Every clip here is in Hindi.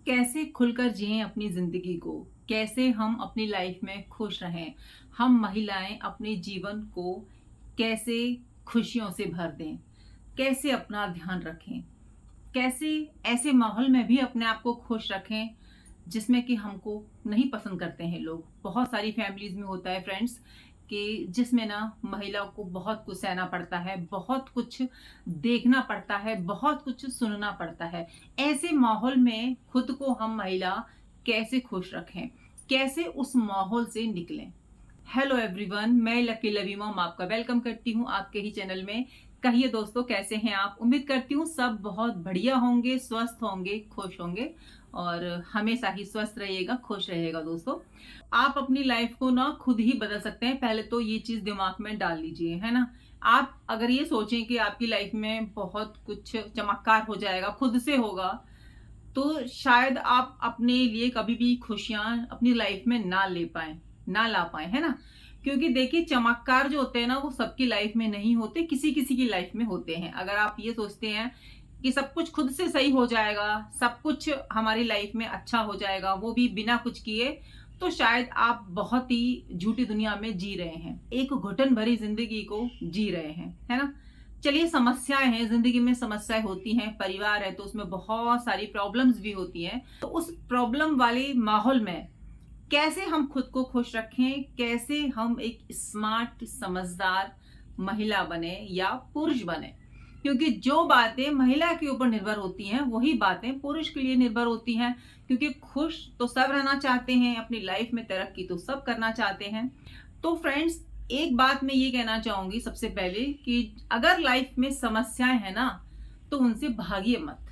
कैसे खुलकर जिएं अपनी ज़िंदगी को, कैसे हम अपनी लाइफ में खुश रहें, हम महिलाएं अपने जीवन को कैसे खुशियों से भर दें, कैसे अपना ध्यान रखें, कैसे ऐसे माहौल में भी अपने आप को खुश रखें जिसमें कि हमको नहीं पसंद करते हैं लोग। बहुत सारी फैमिलीज में होता है फ्रेंड्स कि जिसमें ना महिला को बहुत कुछ सहना पड़ता है, बहुत कुछ देखना पड़ता है, बहुत कुछ सुनना पड़ता है। ऐसे माहौल में खुद को हम महिला कैसे खुश रखें, कैसे उस माहौल से निकलें। हेलो एवरीवन, मैं लकी लवी मॉम आपका वेलकम करती हूँ आपके ही चैनल में। कहिए दोस्तों, कैसे हैं आप? उम्मीद करती हूँ सब बहुत बढ़िया होंगे, स्वस्थ होंगे, खुश होंगे और हमेशा ही स्वस्थ रहिएगा, खुश रहिएगा। दोस्तों, आप अपनी लाइफ को ना खुद ही बदल सकते हैं। पहले तो ये चीज दिमाग में डाल लीजिए, है ना। आप अगर ये सोचें कि आपकी लाइफ में बहुत कुछ चमत्कार हो जाएगा, खुद से होगा, तो शायद आप अपने लिए कभी भी खुशियां अपनी लाइफ में ना ला पाए, है ना। क्योंकि देखिए, चमत्कार जो होते हैं ना, वो सबकी लाइफ में नहीं होते, किसी किसी की लाइफ में होते हैं। अगर आप ये सोचते हैं कि सब कुछ खुद से सही हो जाएगा, सब कुछ हमारी लाइफ में अच्छा हो जाएगा, वो भी बिना कुछ किए, तो शायद आप बहुत ही झूठी दुनिया में जी रहे हैं, एक घुटन भरी जिंदगी को जी रहे हैं, है ना। चलिए, समस्याएं हैं जिंदगी में, समस्याएं होती हैं, परिवार है तो उसमें बहुत सारी प्रॉब्लम्स भी होती हैं। तो उस प्रॉब्लम वाले माहौल में कैसे हम खुद को खुश रखें, कैसे हम एक स्मार्ट समझदार महिला बने या पुरुष बने। क्योंकि जो बातें महिला के ऊपर निर्भर होती हैं वही बातें पुरुष के लिए निर्भर होती हैं। क्योंकि खुश तो सब रहना चाहते हैं, अपनी लाइफ में तरक्की तो सब करना चाहते हैं। तो फ्रेंड्स, एक बात मैं ये कहना चाहूंगी सबसे पहले कि अगर लाइफ में समस्याएं हैं ना, तो उनसे भागिए मत,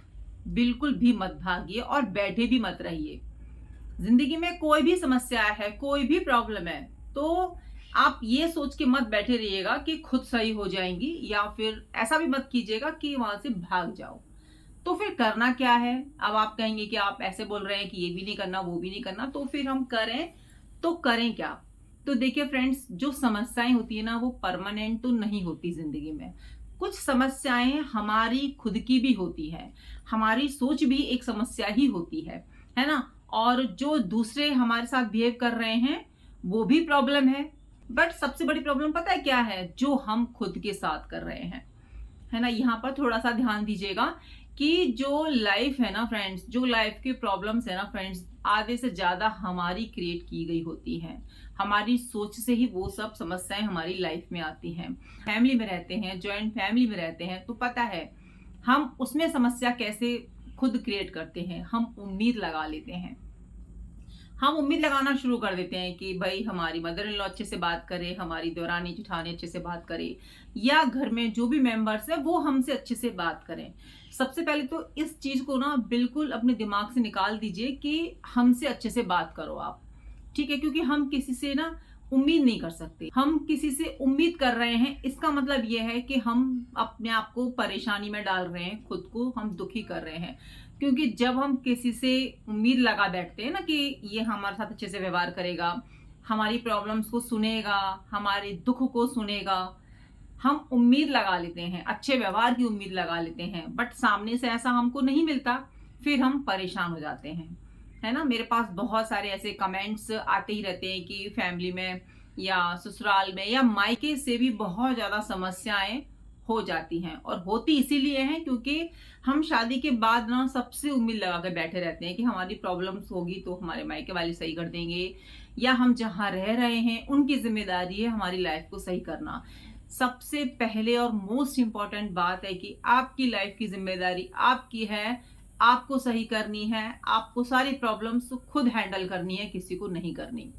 बिल्कुल भी मत भागिए और बैठे भी मत रहिए। जिंदगी में कोई भी समस्या है, कोई भी प्रॉब्लम है, तो आप ये सोच के मत बैठे रहिएगा कि खुद सही हो जाएंगी, या फिर ऐसा भी मत कीजिएगा कि वहां से भाग जाओ। तो फिर करना क्या है? अब आप कहेंगे कि आप ऐसे बोल रहे हैं कि ये भी नहीं करना, वो भी नहीं करना, तो फिर हम करें तो करें क्या? तो देखिए फ्रेंड्स, जो समस्याएं होती है ना, वो परमानेंट तो नहीं होती जिंदगी में। कुछ समस्याएं हमारी खुद की भी होती है, हमारी सोच भी एक समस्या ही होती है ना। और जो दूसरे हमारे साथ बिहेव कर रहे हैं वो भी प्रॉब्लम है। बट सबसे बड़ी प्रॉब्लम पता है क्या है? जो हम खुद के साथ कर रहे हैं, है ना। यहाँ पर थोड़ा सा ध्यान दीजिएगा कि जो लाइफ है ना फ्रेंड्स, जो लाइफ की प्रॉब्लम्स है ना फ्रेंड्स, आधे से ज्यादा हमारी क्रिएट की गई होती हैं। हमारी सोच से ही वो सब समस्याएं हमारी लाइफ में आती हैं। फैमिली में रहते हैं, जॉइंट फैमिली में रहते हैं, तो पता है हम उसमें समस्या कैसे खुद क्रिएट करते हैं। हम उम्मीद लगा लेते हैं, हम उम्मीद लगाना शुरू कर देते हैं कि भाई हमारी मदर इन लॉ अच्छे से बात करे, हमारी देवरानी जेठानी अच्छे से बात करे, या घर में जो भी मेंबर्स है वो हमसे अच्छे से बात करें। सबसे पहले तो इस चीज को ना बिल्कुल अपने दिमाग से निकाल दीजिए कि हमसे अच्छे से बात करो आप, ठीक है। क्योंकि हम किसी से ना उम्मीद नहीं कर सकते। हम किसी से उम्मीद कर रहे हैं, इसका मतलब यह है कि हम अपने आप को परेशानी में डाल रहे हैं, खुद को हम दुखी कर रहे हैं। क्योंकि जब हम किसी से उम्मीद लगा बैठते हैं ना कि ये हमारे साथ अच्छे से व्यवहार करेगा, हमारी प्रॉब्लम्स को सुनेगा, हमारे दुख को सुनेगा, हम उम्मीद लगा लेते हैं, अच्छे व्यवहार की उम्मीद लगा लेते हैं, बट सामने से ऐसा हमको नहीं मिलता, फिर हम परेशान हो जाते हैं, है ना। मेरे पास बहुत सारे ऐसे कमेंट्स आते ही रहते हैं कि फैमिली में या ससुराल में या मायके से भी बहुत ज्यादा समस्याएं हो जाती हैं। और होती इसीलिए हैं क्योंकि हम शादी के बाद ना सबसे उम्मीद लगा कर बैठे रहते हैं कि हमारी प्रॉब्लम्स होगी तो हमारे मायके वाले सही कर देंगे, या हम जहाँ रह रहे हैं उनकी जिम्मेदारी है हमारी लाइफ को सही करना। सबसे पहले और मोस्ट इंपॉर्टेंट बात है कि आपकी लाइफ की जिम्मेदारी आपकी है, आपको सही करनी है, आपको सारी प्रॉब्लम्स खुद हैंडल करनी है, किसी को नहीं करनी।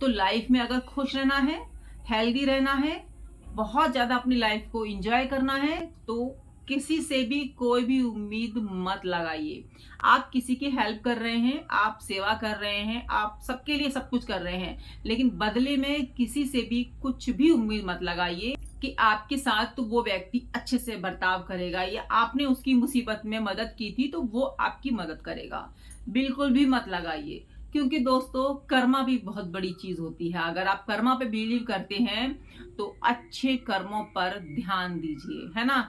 तो लाइफ में अगर खुश रहना है, हेल्दी रहना है, बहुत ज्यादा अपनी लाइफ को एंजॉय करना है, तो किसी से भी कोई भी उम्मीद मत लगाइए। आप किसी की हेल्प कर रहे हैं, आप सेवा कर रहे हैं, आप सबके लिए सब कुछ कर रहे हैं, लेकिन बदले में किसी से भी कुछ भी उम्मीद मत लगाइए कि आपके साथ तो वो व्यक्ति अच्छे से बर्ताव करेगा, या आपने उसकी मुसीबत में मदद की थी तो वो आपकी मदद करेगा। बिल्कुल भी मत लगाइए। क्योंकि दोस्तों, कर्मा भी बहुत बड़ी चीज होती है। अगर आप कर्मा पे बिलीव करते हैं तो अच्छे कर्मों पर ध्यान दीजिए, है ना।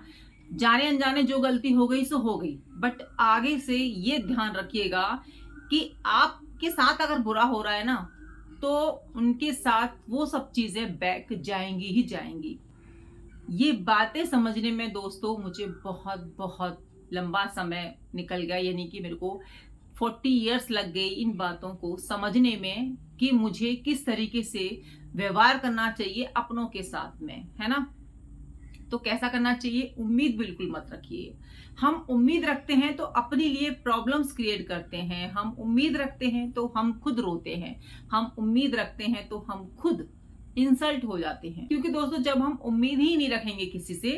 जाने अनजाने जो गलती हो गई सो हो गई, बट आगे से ये ध्यान रखिएगा कि आपके साथ अगर बुरा हो रहा है ना, तो उनके साथ वो सब चीजें बैक जाएंगी ही जाएंगी। ये बातें समझने में दोस्तों मुझे बहुत बहुत लंबा समय निकल गया, यानी कि मेरे को 40 इयर्स लग गई इन बातों को समझने में कि मुझे किस तरीके से व्यवहार करना चाहिए अपनों के साथ में, है ना। तो कैसा करना चाहिए, उम्मीद बिल्कुल मत रखिए। हम उम्मीद रखते हैं तो अपने लिए प्रॉब्लम्स क्रिएट करते हैं, हम उम्मीद रखते हैं तो हम खुद रोते हैं, हम उम्मीद रखते हैं तो हम खुद इंसल्ट हो जाते हैं। क्योंकि दोस्तों जब हम उम्मीद ही नहीं रखेंगे किसी से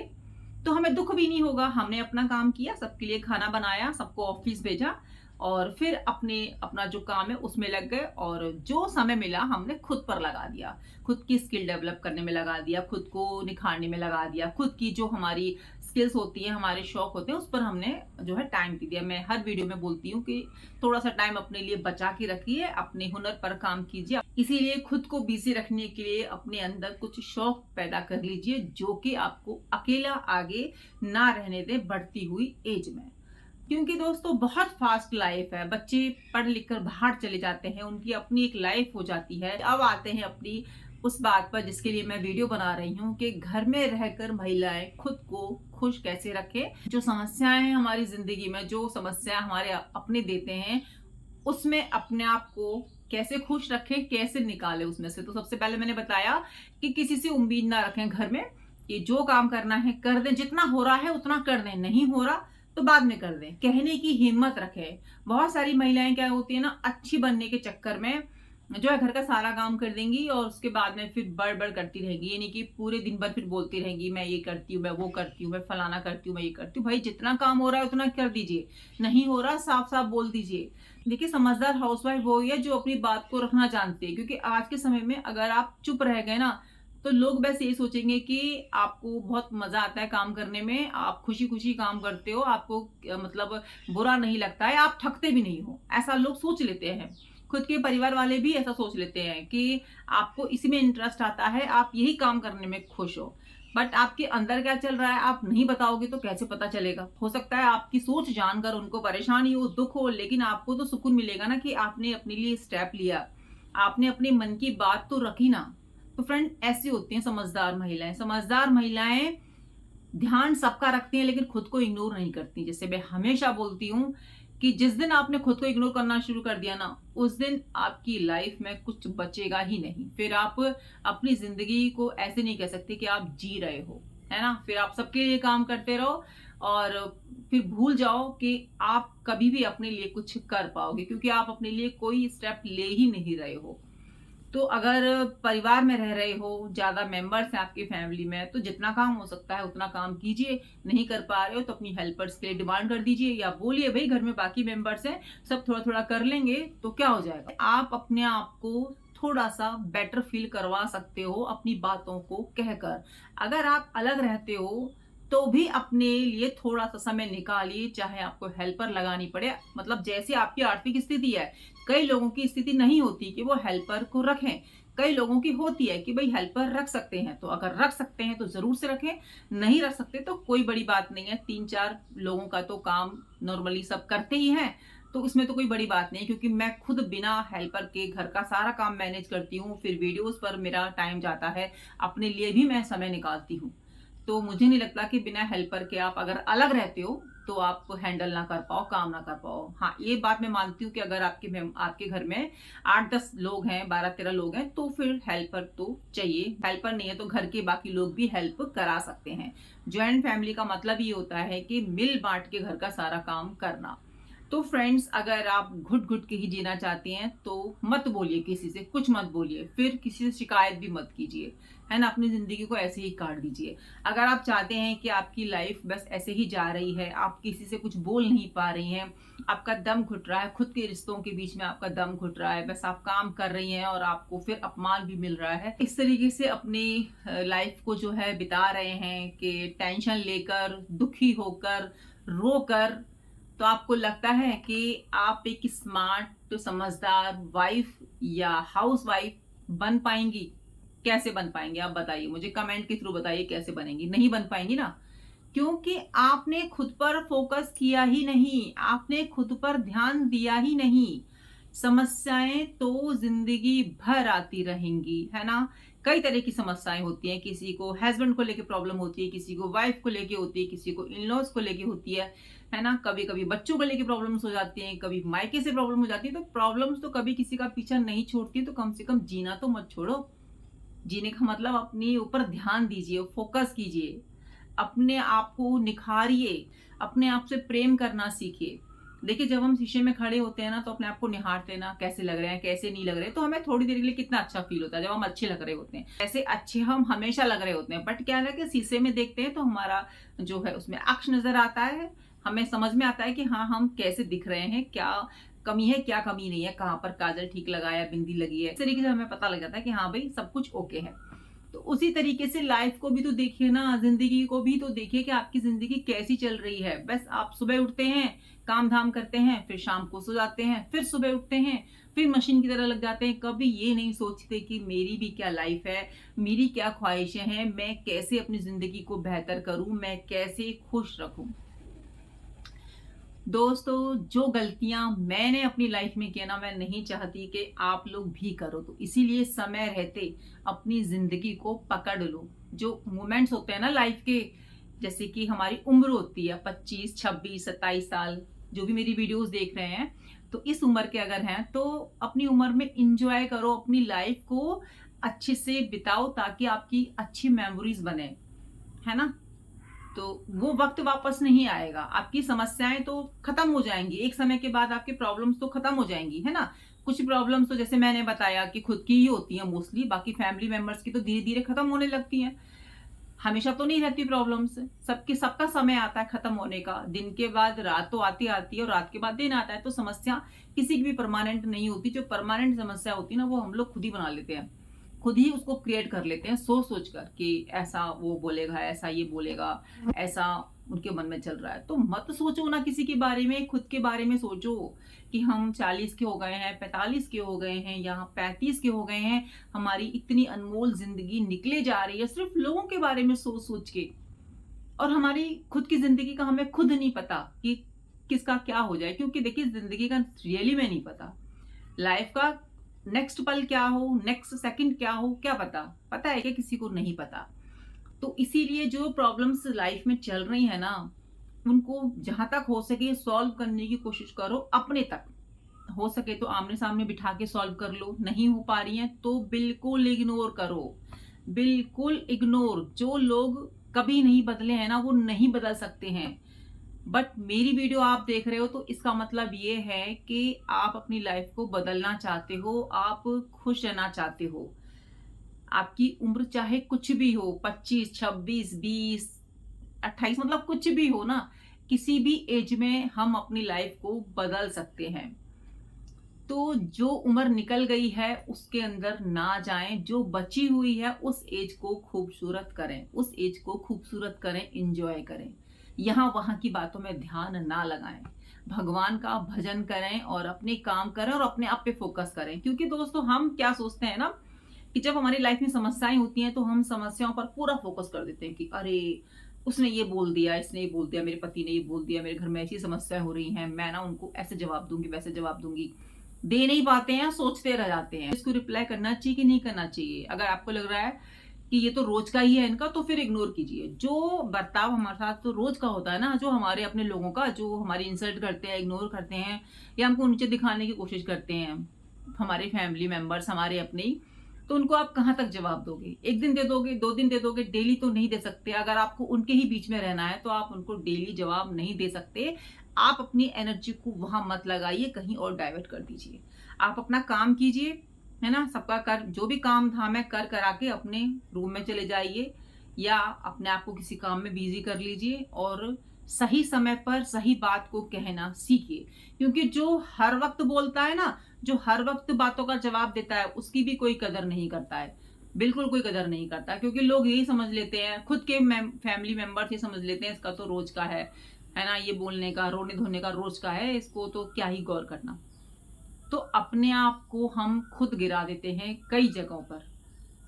तो हमें दुख भी नहीं होगा। हमने अपना काम किया, सबके लिए खाना बनाया, सबको ऑफिस भेजा और फिर अपना जो काम है उसमें लग गए और जो समय मिला हमने खुद पर लगा दिया, खुद की स्किल डेवलप करने में लगा दिया, खुद को निखारने में लगा दिया, खुद की जो हमारी स्किल्स होती हैं, हमारे शौक होते हैं, उस पर हमने जो है टाइम दे दिया। मैं हर वीडियो में बोलती हूँ कि थोड़ा सा टाइम अपने लिए बचा के रखिए, अपने हुनर पर काम कीजिए। इसीलिए खुद को बिजी रखने के लिए अपने अंदर कुछ शौक पैदा कर लीजिए जो कि आपको अकेला आगे ना रहने दे बढ़ती हुई एज में। क्योंकि दोस्तों बहुत फास्ट लाइफ है, बच्चे पढ़ लिख कर बाहर चले जाते हैं, उनकी अपनी एक लाइफ हो जाती है। अब आते हैं अपनी उस बात पर जिसके लिए मैं वीडियो बना रही हूँ कि घर में रहकर महिलाएं खुद को खुश कैसे रखें। जो समस्याएं हैं हमारी जिंदगी में, जो समस्या हमारे अपने देते हैं, उसमें अपने आप को कैसे खुश रखें, कैसे निकालें उसमें से। तो सबसे पहले मैंने बताया कि किसी से उम्मीद ना रखें घर में, कि जो काम करना है कर दें, जितना हो रहा है उतना कर दें, नहीं हो रहा तो बाद में कर दें। कहने की हिम्मत रखें। बहुत सारी महिलाएं क्या होती है ना, अच्छी बनने के चक्कर में जो है घर का सारा काम कर देंगी और उसके बाद में फिर बड़ करती रहेगी, यानी कि पूरे दिन भर फिर बोलती रहेंगी मैं ये करती हूँ, मैं वो करती हूँ, मैं फलाना करती हूँ, मैं ये करती हूँ। भाई जितना काम हो रहा है उतना कर दीजिए, नहीं हो रहा साफ साफ बोल दीजिए। देखिए समझदार हाउसवाइफ वो है जो अपनी बात को रखना जानती है, क्योंकि आज के समय में अगर आप चुप रह गए ना तो लोग बस यही सोचेंगे कि आपको बहुत मजा आता है काम करने में, आप खुशी खुशी काम करते हो, आपको मतलब बुरा नहीं लगता है, आप थकते भी नहीं हो, ऐसा लोग सोच लेते हैं। खुद के परिवार वाले भी ऐसा सोच लेते हैं कि आपको इसी में इंटरेस्ट आता है, आप यही काम करने में खुश हो। बट आपके अंदर क्या चल रहा है आप नहीं बताओगे तो कैसे पता चलेगा। हो सकता है आपकी सोच जानकर उनको परेशानी हो, दुख हो, लेकिन आपको तो सुकून मिलेगा ना कि आपने अपने लिए स्टेप लिया, आपने अपने मन की बात तो रखी ना। तो फ्रेंड ऐसी होती हैं समझदार महिलाएं। समझदार महिलाएं ध्यान सबका रखती हैं लेकिन खुद को इग्नोर नहीं करती। जैसे मैं हमेशा बोलती हूँ कि जिस दिन आपने खुद को इग्नोर करना शुरू कर दिया ना, उस दिन आपकी लाइफ में कुछ बचेगा ही नहीं। फिर आप अपनी जिंदगी को ऐसे नहीं कह सकते कि आप जी रहे हो, है ना। फिर आप सबके लिए काम करते रहो और फिर भूल जाओ कि आप कभी भी अपने लिए कुछ कर पाओगे, क्योंकि आप अपने लिए कोई स्टेप ले ही नहीं रहे हो। तो अगर परिवार में रह रहे हो, ज्यादा मेंबर्स हैं आपकी फैमिली में, तो जितना काम हो सकता है उतना काम कीजिए। नहीं कर पा रहे हो तो अपनी हेल्पर्स के लिए डिमांड कर दीजिए या बोलिए भाई घर में बाकी मेंबर्स हैं, सब थोड़ा थोड़ा कर लेंगे तो क्या हो जाएगा। आप अपने आप को थोड़ा सा बेटर फील करवा सकते हो अपनी बातों को कहकर। अगर आप अलग रहते हो तो भी अपने लिए थोड़ा सा समय निकालिए, चाहे आपको हेल्पर लगानी पड़े। मतलब जैसी आपकी आर्थिक स्थिति है, कई लोगों की स्थिति नहीं होती कि वो हेल्पर को रखें, कई लोगों की होती है कि भाई हेल्पर रख सकते हैं, तो अगर रख सकते हैं तो जरूर से रखें, नहीं रख सकते तो कोई बड़ी बात नहीं है। 3-4 लोगों का तो काम नॉर्मली सब करते ही हैं, तो इसमें तो कोई बड़ी बात नहीं, क्योंकि मैं खुद बिना हेल्पर के घर का सारा काम मैनेज करती हूँ। फिर वीडियोस पर मेरा टाइम जाता है, अपने लिए भी मैं समय निकालती हूँ। तो मुझे नहीं लगता कि बिना हेल्पर के आप अगर अलग रहते हो तो आप हैंडल ना कर पाओ, काम ना कर पाओ। हाँ ये बात मैं मानती हूँ कि अगर आपके घर में 8-10 लोग हैं, 12-13 लोग हैं, तो फिर हेल्पर तो चाहिए। हेल्पर नहीं है तो घर के बाकी लोग भी हेल्प करा सकते हैं। ज्वाइंट फैमिली का मतलब ये होता है कि मिल बांट के घर का सारा काम करना। तो फ्रेंड्स अगर आप घुट घुट के ही जीना चाहती हैं तो मत बोलिए, किसी से कुछ मत बोलिए, फिर किसी से शिकायत भी मत कीजिए, है ना। अपनी जिंदगी को ऐसे ही काट दीजिए। अगर आप चाहते हैं कि आपकी लाइफ बस ऐसे ही जा रही है, आप किसी से कुछ बोल नहीं पा रही हैं, आपका दम घुट रहा है, खुद के रिश्तों के बीच में आपका दम घुट रहा है, बस आप काम कर रही हैं और आपको फिर अपमान भी मिल रहा है, इस तरीके से अपनी लाइफ को जो है बिता रहे हैं कि टेंशन लेकर, दुखी होकर, रोकर, तो आपको लगता है कि आप एक स्मार्ट समझदार वाइफ या हाउस वाइफ बन पाएंगी? कैसे बन पाएंगे आप बताइए मुझे, कमेंट के थ्रू बताइए कैसे बनेंगी। नहीं बन पाएंगी ना, क्योंकि आपने खुद पर फोकस किया ही नहीं, आपने खुद पर ध्यान दिया ही नहीं। समस्याएं तो जिंदगी भर आती रहेंगी, है ना। कई तरह की समस्याएं होती हैं, किसी को हस्बैंड को लेके प्रॉब्लम होती है, किसी को वाइफ को लेके होती है, किसी को इन लॉज को लेके होती है ना। कभी कभी बच्चों को लेके प्रॉब्लम्स हो जाती हैं, कभी मायके से प्रॉब्लम हो जाती है। तो प्रॉब्लम्स तो कभी किसी का पीछा नहीं छोड़ती, तो कम से कम जीना तो मत छोड़ो। जीने का मतलब अपने ऊपर ध्यान दीजिए, फोकस कीजिए, अपने आप को निखारिए, अपने आप से प्रेम करना सीखिए। देखिए, जब हम शीशे में खड़े होते हैं ना, तो अपने आप को निहारते हैं ना, कैसे लग रहे हैं, कैसे नहीं लग रहे, तो हमें थोड़ी देर के लिए कितना अच्छा फील होता है जब हम अच्छे लग रहे होते हैं। ऐसे अच्छे हम हमेशा लग रहे होते हैं, बट क्या है कि शीशे में देखते हैं तो हमारा जो है उसमें अक्ष नजर आता है, हमें समझ में आता है कि हाँ, हम कैसे दिख रहे हैं, क्या कमी है क्या कमी नहीं है, कहाँ पर काजल ठीक लगाया, बिंदी लगी है, इस तरीके से हमें पता लग जाता है कि हाँ भाई, सब कुछ ओके है। तो उसी तरीके से लाइफ को भी तो देखिए ना, जिंदगी को भी तो देखिए कि आपकी जिंदगी कैसी चल रही है। बस आप सुबह उठते हैं, काम धाम करते हैं, फिर शाम को सो जाते हैं, फिर सुबह उठते हैं, फिर मशीन की तरह लग जाते हैं। कभी ये नहीं सोचते कि मेरी भी क्या लाइफ है, मेरी क्या ख्वाहिशें हैं, मैं कैसे अपनी जिंदगी को बेहतर करूं, मैं कैसे खुश रखूं। दोस्तों, जो गलतियां मैंने अपनी लाइफ में किया ना, मैं नहीं चाहती कि आप लोग भी करो। तो इसीलिए समय रहते अपनी जिंदगी को पकड़ लो। जो मोमेंट्स होते हैं ना लाइफ के, जैसे कि हमारी उम्र होती है 25, 26, 27 साल, जो भी मेरी वीडियोस देख रहे हैं, तो इस उम्र के अगर हैं तो अपनी उम्र में इंजॉय करो, अपनी लाइफ को अच्छे से बिताओ, ताकि आपकी अच्छी मेमोरीज बने, है ना। तो वो वक्त वापस नहीं आएगा। आपकी समस्याएं तो खत्म हो जाएंगी, एक समय के बाद आपकी प्रॉब्लम्स तो खत्म हो जाएंगी, है ना। कुछ प्रॉब्लम्स तो जैसे मैंने बताया कि खुद की ही होती हैं मोस्टली, बाकी फैमिली मेंबर्स की तो धीरे धीरे खत्म होने लगती हैं। हमेशा तो नहीं रहती प्रॉब्लम्स, सबका समय आता है खत्म होने का। दिन के बाद रात तो आती आती है, और रात के बाद दिन आता है। तो समस्या किसी की भी परमानेंट नहीं होती। जो परमानेंट समस्या होती है ना, वो हम लोग खुद ही बना लेते हैं, खुद ही उसको क्रिएट कर लेते हैं सोच सोच कर कि ऐसा वो बोलेगा, ऐसा ये बोलेगा, ऐसा उनके मन में चल रहा है। तो मत सोचो ना किसी के बारे में, खुद के बारे में सोचो कि हम 40 के हो गए हैं, 45 के हो गए हैं, या 35 के हो गए हैं, हमारी इतनी अनमोल जिंदगी निकले जा रही है सिर्फ लोगों के बारे में सोच सोच के। और हमारी खुद की जिंदगी का हमें खुद नहीं पता कि किसका क्या हो जाए, क्योंकि देखिए, जिंदगी का रियली में नहीं पता। लाइफ का नेक्स्ट पल क्या हो, नेक्स्ट सेकंड क्या हो, क्या पता। पता है कि किसी को नहीं पता। तो इसीलिए जो प्रॉब्लम्स लाइफ में चल रही है ना, उनको जहां तक हो सके सॉल्व करने की कोशिश करो। अपने तक हो सके तो आमने सामने बिठा के सॉल्व कर लो, नहीं हो पा रही हैं तो बिल्कुल इग्नोर करो, बिल्कुल इग्नोर। जो लोग कभी नहीं बदले हैं ना, वो नहीं बदल सकते हैं। बट मेरी वीडियो आप देख रहे हो तो इसका मतलब ये है कि आप अपनी लाइफ को बदलना चाहते हो, आप खुश रहना चाहते हो। आपकी उम्र चाहे कुछ भी हो, 25, 26, 20, 28, मतलब कुछ भी हो ना, किसी भी एज में हम अपनी लाइफ को बदल सकते हैं। तो जो उम्र निकल गई है उसके अंदर ना जाएं, जो बची हुई है उस एज को खूबसूरत करें, उस एज को खूबसूरत करें, एंजॉय करें। यहाँ वहां की बातों में ध्यान ना लगाएं, भगवान का भजन करें और अपने काम करें और अपने आप पे फोकस करें। क्योंकि दोस्तों, हम क्या सोचते हैं ना कि जब हमारी लाइफ में समस्याएं होती हैं तो हम समस्याओं पर पूरा फोकस कर देते हैं कि अरे, उसने ये बोल दिया, इसने ये बोल दिया, मेरे पति ने ये बोल दिया, मेरे घर में ऐसी समस्याएं हो रही हैं, मैं ना उनको ऐसे जवाब दूंगी, वैसे जवाब दूंगी। दे नहीं पाते हैं, सोचते रह जाते हैं। इसको रिप्लाई करना चाहिए कि नहीं करना चाहिए। अगर आपको लग रहा है कि ये तो रोज का ही है इनका, तो फिर इग्नोर कीजिए। जो बर्ताव हमारे साथ तो रोज का होता है ना, जो हमारे अपने लोगों का, जो हमारी इंसल्ट करते हैं, इग्नोर करते हैं, या हमको नीचे दिखाने की कोशिश करते हैं, हमारे फैमिली मेंबर्स, हमारे अपने ही, तो उनको आप कहाँ तक जवाब दोगे। एक दिन दे दोगे, 2 दिन दे दोगे, डेली तो नहीं दे सकते। अगर आपको उनके ही बीच में रहना है तो आप उनको डेली जवाब नहीं दे सकते। आप अपनी एनर्जी को वहां मत लगाइए, कहीं और डाइवर्ट कर दीजिए। आप अपना काम कीजिए, है ना। सबका कर, जो भी काम धाम है कर करा के अपने रूम में चले जाइए, या अपने आप को किसी काम में बिजी कर लीजिए, और सही समय पर सही बात को कहना सीखिए। क्योंकि जो हर वक्त बोलता है ना, जो हर वक्त बातों का जवाब देता है, उसकी भी कोई कदर नहीं करता है, बिल्कुल कोई कदर नहीं करता। क्योंकि लोग यही समझ लेते हैं, खुद के फैमिली मेंबर्स ये समझ लेते हैं, इसका तो रोज का है ना, ये बोलने का, रोने धोने का रोज का है, इसको तो क्या ही गौर करना। तो अपने आप को हम खुद गिरा देते हैं कई जगहों पर।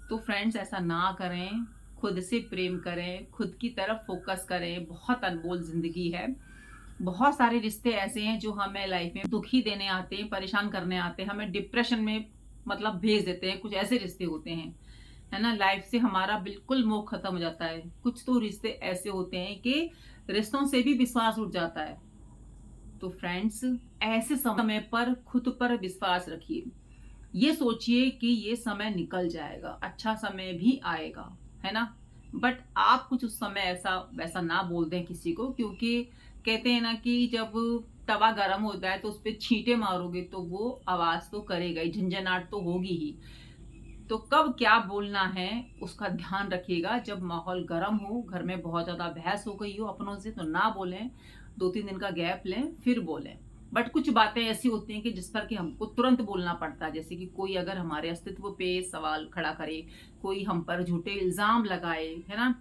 तो फ्रेंड्स, ऐसा ना करें, खुद से प्रेम करें, खुद की तरफ फोकस करें। बहुत अनमोल जिंदगी है, बहुत सारे रिश्ते ऐसे हैं जो हमें लाइफ में दुखी देने आते हैं, परेशान करने आते हैं, हमें डिप्रेशन में मतलब भेज देते हैं। कुछ ऐसे रिश्ते होते हैं, है ना, लाइफ से हमारा बिल्कुल मोह खत्म हो जाता है। कुछ तो रिश्ते ऐसे होते हैं कि रिश्तों से भी विश्वास उठ जाता है। तो फ्रेंड्स, ऐसे समय पर खुद पर विश्वास रखिए। ये सोचिए कि ये समय निकल जाएगा, अच्छा समय भी आएगा, है ना। बट आप कुछ उस समय ऐसा वैसा ना बोल दें किसी को, क्योंकि कहते हैं ना कि जब तवा गर्म होता है तो उस पर छींटे मारोगे तो वो आवाज तो करेगा ही, झंझनाहट तो होगी ही। तो कब क्या बोलना है उसका ध्यान रखिएगा। जब माहौल गर्म हो, घर में बहुत ज्यादा बहस हो गई हो अपनों से, तो ना बोलें, 2-3 दिन का गैप लें फिर बोलें। बट कुछ बातें ऐसी होती हैं कि जिस पर कि हमको तुरंत बोलना पड़ता है। जैसे कि कोई अगर हमारे अस्तित्व पे सवाल खड़ा करे, कोई हम पर झूठे इल्जाम लगाए, है ना,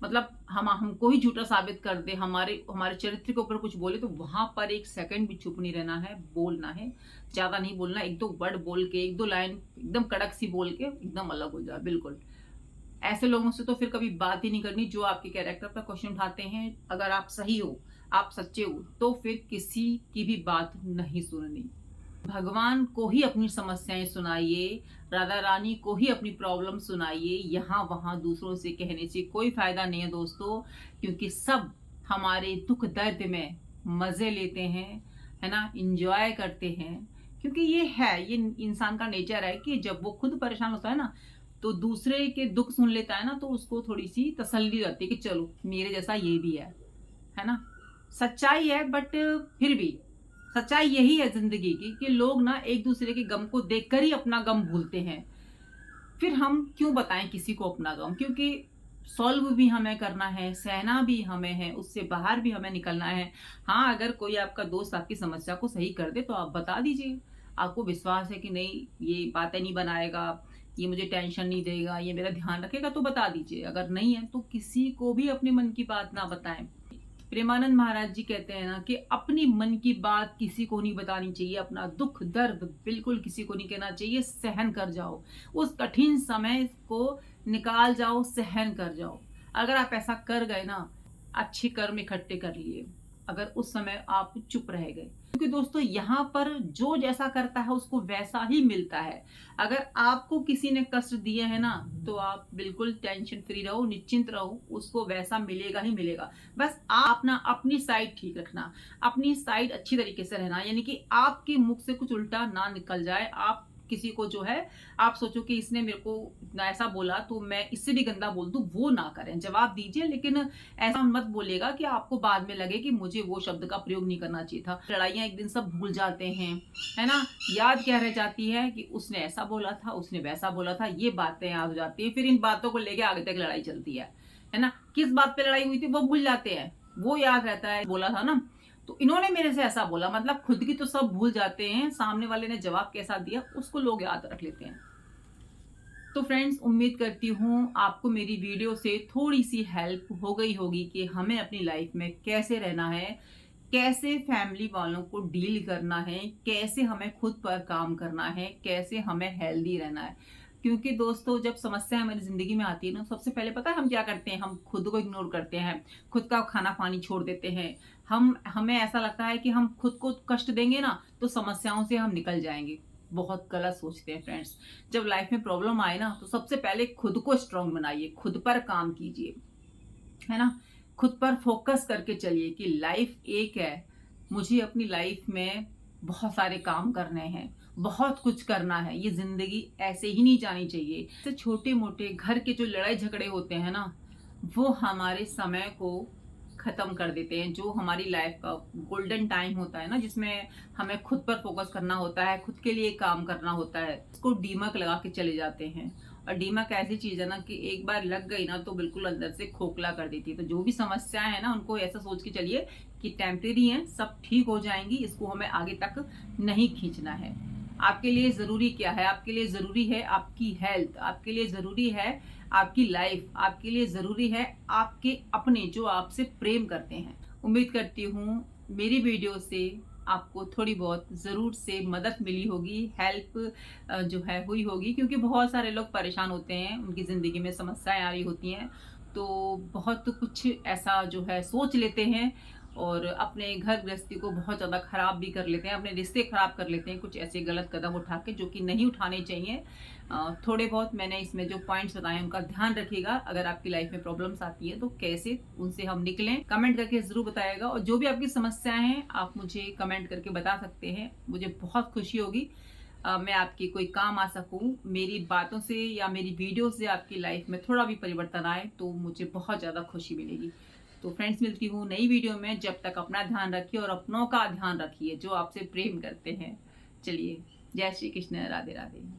मतलब हम हमको ही झूठा साबित कर दे, हमारे हमारे चरित्र के ऊपर कुछ बोले, तो वहां पर एक सेकंड भी चुप नहीं रहना है, बोलना है। ज्यादा नहीं बोलना, 1-2 वर्ड बोल के, 1-2 लाइन एकदम कड़क सी बोल के एकदम अलग हो जाए बिल्कुल। ऐसे लोगों से तो फिर कभी बात ही नहीं करनी जो आपके कैरेक्टर पर क्वेश्चन उठाते हैं। अगर आप सही हो, आप सच्चे हो, तो फिर किसी की भी बात नहीं सुननी। भगवान को ही अपनी समस्याएं सुनाइए, राधा रानी को ही अपनी प्रॉब्लम सुनाइए। यहाँ वहां दूसरों से कहने से कोई फायदा नहीं है दोस्तों, क्योंकि सब हमारे दुख दर्द में मजे लेते हैं, है ना, इंजॉय करते हैं। क्योंकि ये इंसान का नेचर है कि जब वो खुद परेशान होता है ना, तो दूसरे के दुख सुन लेता है ना, तो उसको थोड़ी सी तसल्ली रहती है कि चलो मेरे जैसा ये भी है ना। सच्चाई है, बट फिर भी सच्चाई यही है जिंदगी की कि लोग ना एक दूसरे के गम को देखकर ही अपना गम भूलते हैं। फिर हम क्यों बताएं किसी को अपना गम, क्योंकि सॉल्व भी हमें करना है, सहना भी हमें है, उससे बाहर भी हमें निकलना है। हाँ, अगर कोई आपका दोस्त आपकी समस्या को सही कर दे तो आप बता दीजिए। आपको विश्वास है कि नहीं, ये बातें नहीं बनाएगा, ये मुझे टेंशन नहीं देगा, ये मेरा ध्यान रखेगा, तो बता दीजिए। अगर नहीं है तो किसी को भी अपने मन की बात ना बताएं। प्रेमानंद महाराज जी कहते हैं ना कि अपनी मन की बात किसी को नहीं बतानी चाहिए, अपना दुख दर्द बिल्कुल किसी को नहीं कहना चाहिए। सहन कर जाओ, उस कठिन समय को निकाल जाओ, सहन कर जाओ। अगर आप ऐसा कर गए ना, अच्छे कर्म इकट्ठे कर लिए, अगर उस समय आप चुप रह गए, क्योंकि दोस्तों यहाँ पर जो जैसा करता है उसको वैसा ही मिलता है। अगर आपको किसी ने कष्ट दिए है ना, तो आप बिल्कुल टेंशन फ्री रहो, निश्चिंत रहो, उसको वैसा मिलेगा ही मिलेगा। बस आप ना अपनी साइड ठीक रखना, अपनी साइड अच्छी तरीके से रहना, यानी कि आपके मुख से कुछ उल्टा ना निकल जाए। आप किसी को जो है, आप सोचो कि इसने मेरे को इतना ऐसा बोला तो मैं इससे भी गंदा बोल दूं, वो ना करें। जवाब दीजिए, लेकिन ऐसा मत बोलेगा कि आपको बाद में लगे कि मुझे वो शब्द का प्रयोग नहीं करना चाहिए था। लड़ाइयां एक दिन सब भूल जाते हैं, है ना। याद क्या रह जाती है कि उसने ऐसा बोला था, उसने वैसा बोला था, ये बातें याद हो जाती है। फिर इन बातों को लेके आगे तक लड़ाई चलती है ना। किस बात पे लड़ाई हुई थी वो भूल जाते हैं, वो याद रहता है, बोला था ना, तो इन्होंने मेरे से ऐसा बोला, मतलब खुद की तो सब भूल जाते हैं, सामने वाले ने जवाब कैसा दिया उसको लोग याद रख लेते हैं। तो फ्रेंड्स, उम्मीद करती हूँ आपको मेरी वीडियो से थोड़ी सी हेल्प हो गई होगी कि हमें अपनी लाइफ में कैसे रहना है, कैसे फैमिली वालों को डील करना है, कैसे हमें खुद पर काम करना है, कैसे हमें हेल्दी रहना है। क्योंकि दोस्तों, जब समस्या हमारी जिंदगी में आती है ना, सबसे पहले पता है हम क्या करते हैं, हम खुद को इग्नोर करते हैं, खुद का खाना पानी छोड़ देते हैं। हमें ऐसा लगता है कि हम खुद को कष्ट देंगे ना तो समस्याओं से हम निकल जाएंगे। बहुत गलत सोचते हैं फ्रेंड्स। जब लाइफ में प्रॉब्लम आए ना, तो सबसे पहले खुद को स्ट्रांग बनाइए, खुद पर काम कीजिए, है ना। खुद पर फोकस करके चलिए कि लाइफ एक है, मुझे अपनी लाइफ में बहुत सारे काम करने हैं, बहुत कुछ करना है। ये जिंदगी ऐसे ही नहीं जानी चाहिए। ऐसे छोटे मोटे घर के जो लड़ाई झगड़े होते हैं ना, वो हमारे समय को खत्म कर देते हैं। जो हमारी लाइफ का गोल्डन टाइम होता है ना, जिसमें हमें खुद पर फोकस करना होता है, खुद के लिए काम करना होता है, उसको डीमक लगा के चले जाते हैं। और डीमक ऐसी चीज है ना कि एक बार लग गई ना तो बिल्कुल अंदर से खोखला कर देती है। तो जो भी समस्याएं है ना, उनको ऐसा सोच के चलिए कि टेम्परेरी है, सब ठीक हो जाएंगी, इसको हमें आगे तक नहीं खींचना है। आपके लिए जरूरी क्या है? आपके लिए जरूरी है आपकी हेल्थ, आपके लिए जरूरी है आपकी लाइफ, आपके लिए जरूरी है आपके अपने जो आपसे प्रेम करते हैं। उम्मीद करती हूँ मेरी वीडियो से आपको थोड़ी बहुत जरूर से मदद मिली होगी, हेल्प जो है हुई होगी, क्योंकि बहुत सारे लोग परेशान होते हैं, उनकी जिंदगी में समस्याएं आ रही होती हैं, तो बहुत कुछ ऐसा जो है सोच लेते हैं और अपने घर गृहस्थी को बहुत ज़्यादा ख़राब भी कर लेते हैं, अपने रिश्ते ख़राब कर लेते हैं कुछ ऐसे गलत कदम उठा के, जो कि नहीं उठाने चाहिए। थोड़े बहुत मैंने इसमें जो पॉइंट्स बताए उनका ध्यान रखिएगा। अगर आपकी लाइफ में प्रॉब्लम्स आती है तो कैसे उनसे हम निकलें, कमेंट करके ज़रूर बताइएगा। और जो भी आपकी समस्याएं हैं आप मुझे कमेंट करके बता सकते हैं, मुझे बहुत खुशी होगी मैं आपकी कोई काम आ सकूं। मेरी बातों से या मेरी वीडियो से आपकी लाइफ में थोड़ा भी परिवर्तन आए तो मुझे बहुत ज़्यादा खुशी मिलेगी। तो फ्रेंड्स, मिलती हूँ नई वीडियो में। जब तक अपना ध्यान रखिए और अपनों का ध्यान रखिए जो आपसे प्रेम करते हैं। चलिए, जय श्री कृष्ण, राधे राधे।